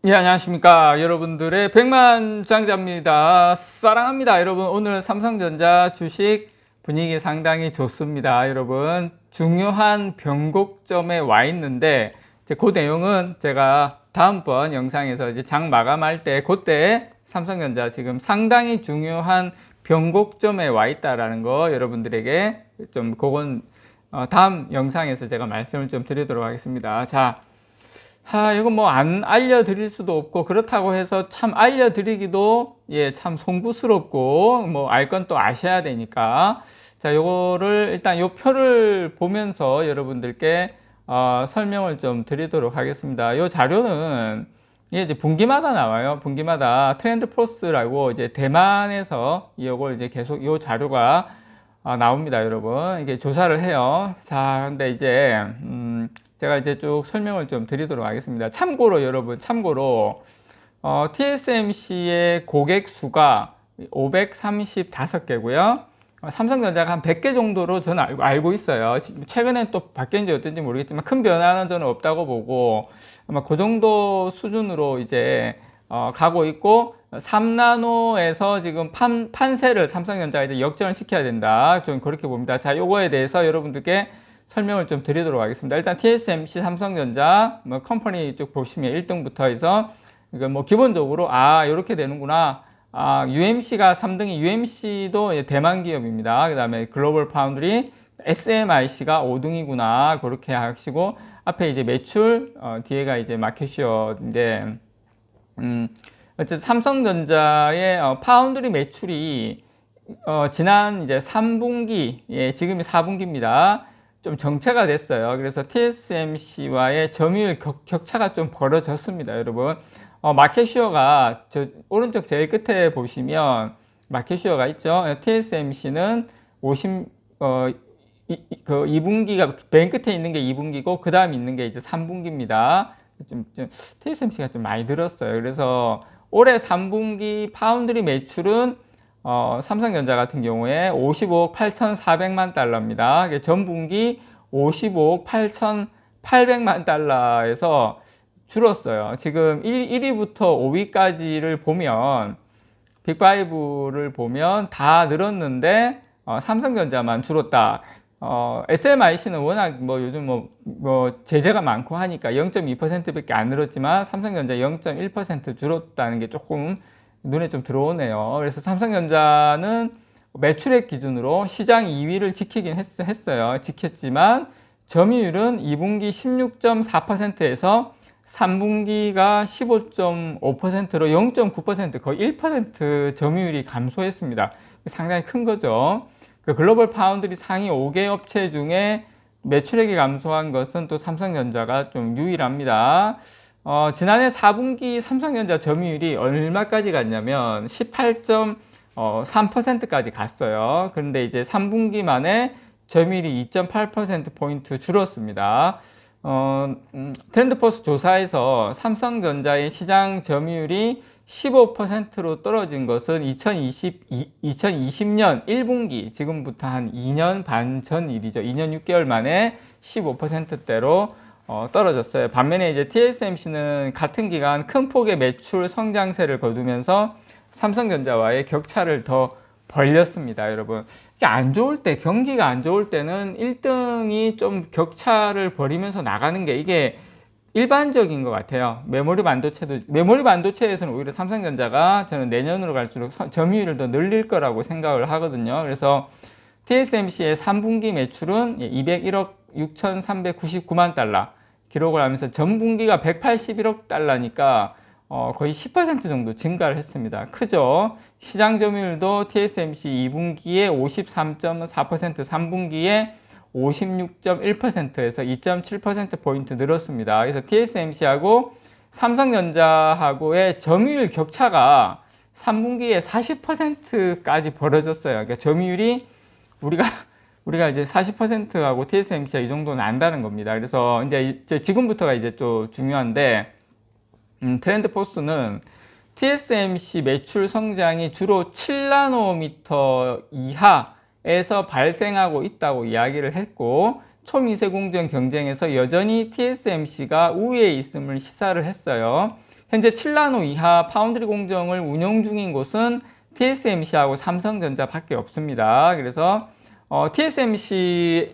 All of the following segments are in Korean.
예, 안녕하십니까. 여러분들의 백만장자입니다. 사랑합니다. 여러분, 오늘 삼성전자 주식 분위기 상당히 좋습니다. 여러분, 중요한 변곡점에 와 있는데, 이제 그 내용은 제가 다음번 영상에서 이제 장 마감할 때, 그때 삼성전자 지금 상당히 중요한 변곡점에 와 있다라는 거 여러분들에게 좀 그건 다음 영상에서 제가 말씀을 좀 드리도록 하겠습니다. 자, 이거 뭐 안 알려드릴 수도 없고, 그렇다고 해서 참 알려드리기도, 참 송구스럽고, 뭐 알 건 또 아셔야 되니까. 자, 요거를 일단 요 표를 보면서 여러분들께, 설명을 좀 드리도록 하겠습니다. 요 자료는, 이제 분기마다 나와요. 분기마다 트렌드 포스라고 이제 대만에서 요걸 이제 계속 요 자료가 나옵니다, 여러분. 이게 조사를 해요. 자, 근데 이제, 제가 이제 쭉 설명을 좀 드리도록 하겠습니다. 참고로 여러분, TSMC의 고객 수가 535개고요. 삼성전자가 한 100개 정도로 저는 알고 있어요. 최근에 또 바뀌었는지 어떤지 모르겠지만 큰 변화는 저는 없다고 보고 아마 그 정도 수준으로 이제 가고 있고, 3나노에서 지금 판세를 삼성전자가 이제 역전을 시켜야 된다. 저는 그렇게 봅니다. 자, 요거에 대해서 여러분들께 설명을 좀 드리도록 하겠습니다. 일단 TSMC 삼성전자 뭐 컴퍼니 쭉 보시면 1등부터 해서 이거 뭐 기본적으로 이렇게 되는구나. UMC가 3등이 UMC도 대만 기업입니다. 그다음에 글로벌 파운드리, SMIC가 5등이구나. 그렇게 하시고 앞에 이제 매출 뒤에가 이제 마켓슈어인데 어쨌든 삼성전자의 파운드리 매출이 지난 이제 3분기, 지금이 4분기입니다. 좀 정체가 됐어요. 그래서 TSMC와의 점유율 격차가 좀 벌어졌습니다, 여러분. 마켓슈어가 저 오른쪽 제일 끝에 보시면 마켓슈어가 있죠. TSMC는 2분기가 맨 끝에 있는 게 2분기고 그 다음 있는 게 이제 3분기입니다. TSMC가 좀 많이 늘었어요. 그래서 올해 3분기 파운드리 매출은 삼성전자 같은 경우에 55억 8,400만 달러입니다. 전분기 55억 8,800만 달러에서 줄었어요. 지금 1위부터 5위까지를 보면, 빅5를 보면 다 늘었는데, 삼성전자만 줄었다. SMIC는 워낙 뭐 요즘 뭐 제재가 많고 하니까 0.2%밖에 안 늘었지만 삼성전자 0.1% 줄었다는 게 조금 눈에 좀 들어오네요. 그래서 삼성전자는 매출액 기준으로 시장 2위를 지키긴 했어요. 지켰지만 점유율은 2분기 16.4%에서 3분기가 15.5%로 0.9% 거의 1% 점유율이 감소했습니다. 상당히 큰 거죠. 그 글로벌 파운드리 상위 5개 업체 중에 매출액이 감소한 것은 또 삼성전자가 좀 유일합니다. 지난해 4분기 삼성전자 점유율이 얼마까지 갔냐면 18.3%까지 갔어요. 그런데 이제 3분기 만에 점유율이 2.8%포인트 줄었습니다. 트렌드포스 조사에서 삼성전자의 시장 점유율이 15%로 떨어진 것은 2020년 1분기, 지금부터 한 2년 반 전 일이죠. 2년 6개월 만에 15%대로 떨어졌어요. 반면에 이제 TSMC는 같은 기간 큰 폭의 매출 성장세를 거두면서 삼성전자와의 격차를 더 벌렸습니다, 여러분. 이게 안 좋을 때, 경기가 안 좋을 때는 1등이 좀 격차를 벌이면서 나가는 게 이게 일반적인 것 같아요. 메모리 반도체에서는 오히려 삼성전자가 저는 내년으로 갈수록 점유율을 더 늘릴 거라고 생각을 하거든요. 그래서 TSMC의 3분기 매출은 201억 6,399만 달러 기록을 하면서 전분기가 181억 달러니까 거의 10% 정도 증가를 했습니다. 크죠? 시장 점유율도 TSMC 2분기에 53.4%, 3분기에 56.1%에서 2.7%포인트 늘었습니다. 그래서 TSMC하고 삼성전자하고의 점유율 격차가 3분기에 40%까지 벌어졌어요. 그러니까 점유율이 우리가 이제 40%하고 TSMC가 이 정도는 안다는 겁니다. 그래서 이제 지금부터가 이제 또 중요한데, 트렌드 포스는 TSMC 매출 성장이 주로 7나노미터 이하에서 발생하고 있다고 이야기를 했고, 초미세 공정 경쟁에서 여전히 TSMC가 우위에 있음을 시사를 했어요. 현재 7나노 이하 파운드리 공정을 운영 중인 곳은 TSMC하고 삼성전자밖에 없습니다. 그래서 TSMC는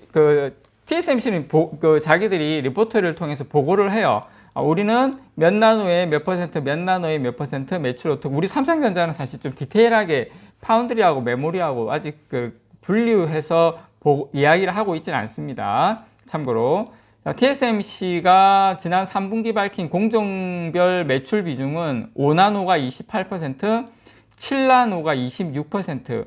자기들이 리포트를 통해서 보고를 해요. 우리는 몇 나노에 몇 퍼센트, 몇 나노에 몇 퍼센트 매출 어떻게. 우리 삼성전자는 사실 좀 디테일하게 파운드리하고 메모리하고 아직 분류해서 이야기를 하고 있지는 않습니다. 참고로 TSMC가 지난 3분기 밝힌 공정별 매출 비중은 5나노가 28%, 7나노가 26%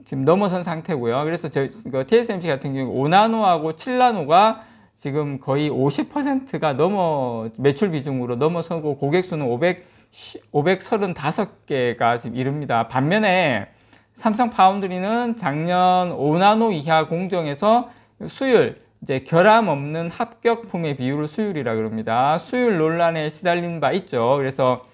지금 넘어선 상태고요. 그래서 TSMC 같은 경우 5나노하고 7나노가 지금 거의 50%가 매출 비중으로 넘어서고 고객 수는 535개가 지금 이릅니다. 반면에 삼성 파운드리는 작년 5나노 이하 공정에서 수율, 이제 결함 없는 합격품의 비율을 수율이라 그럽니다. 수율 논란에 시달린 바 있죠. 그래서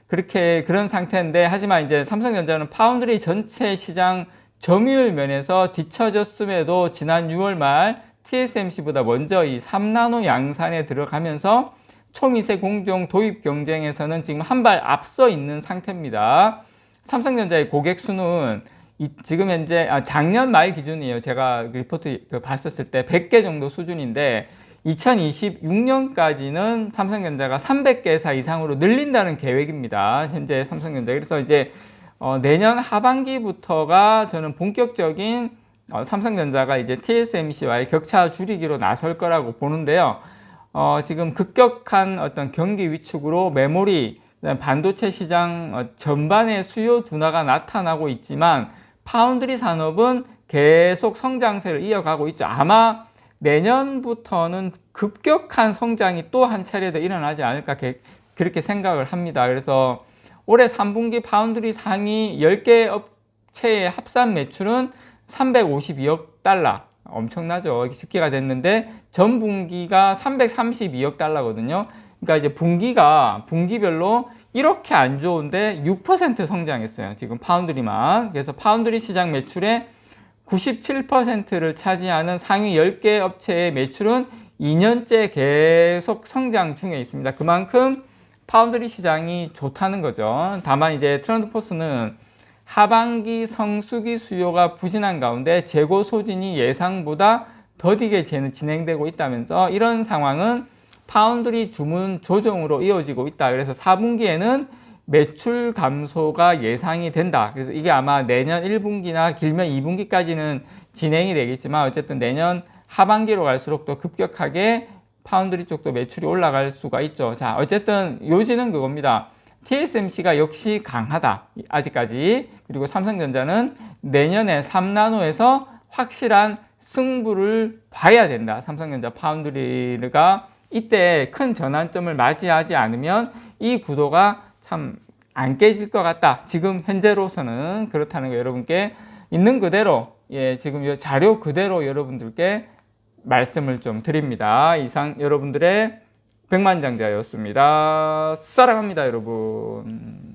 그런 상태인데, 하지만 이제 삼성전자는 파운드리 전체 시장 점유율 면에서 뒤처졌음에도 지난 6월 말 TSMC보다 먼저 이 3나노 양산에 들어가면서 초미세 공정 도입 경쟁에서는 지금 한 발 앞서 있는 상태입니다. 삼성전자의 고객 수는 지금 현재 작년 말 기준이에요. 제가 리포트 봤었을 때 100개 정도 수준인데 2026년까지는 삼성전자가 300개사 이상으로 늘린다는 계획입니다. 현재 삼성전자. 그래서 이제 내년 하반기부터가 저는 본격적인 삼성전자가 이제 TSMC와의 격차 줄이기로 나설 거라고 보는데요. 지금 급격한 어떤 경기 위축으로 메모리, 반도체 시장 전반의 수요 둔화가 나타나고 있지만 파운드리 산업은 계속 성장세를 이어가고 있죠. 아마 내년부터는 급격한 성장이 또 한 차례 더 일어나지 않을까 그렇게 생각을 합니다. 그래서 올해 3분기 파운드리 상위 10개 업체의 합산 매출은 352억 달러. 엄청나죠. 집계가 됐는데 전 분기가 332억 달러거든요. 그러니까 이제 분기별로 이렇게 안 좋은데 6% 성장했어요. 지금 파운드리만. 그래서 파운드리 시장 매출의 97%를 차지하는 상위 10개 업체의 매출은 2년째 계속 성장 중에 있습니다. 그만큼 파운드리 시장이 좋다는 거죠. 다만 이제 트렌드포스는 하반기 성수기 수요가 부진한 가운데 재고 소진이 예상보다 더디게 진행되고 있다면서 이런 상황은 파운드리 주문 조정으로 이어지고 있다. 그래서 4분기에는 매출 감소가 예상이 된다. 그래서 이게 아마 내년 1분기나 길면 2분기까지는 진행이 되겠지만 어쨌든 내년 하반기로 갈수록 더 급격하게 파운드리 쪽도 매출이 올라갈 수가 있죠. 자, 어쨌든 요지는 그겁니다. TSMC가 역시 강하다. 아직까지. 그리고 삼성전자는 내년에 3나노에서 확실한 승부를 봐야 된다. 삼성전자 파운드리가 이때 큰 전환점을 맞이하지 않으면 이 구도가 참 안 깨질 것 같다. 지금 현재로서는 그렇다는 거 여러분께 있는 그대로, 지금 이 자료 그대로 여러분들께 말씀을 좀 드립니다. 이상 여러분들의 백만장자였습니다. 사랑합니다, 여러분.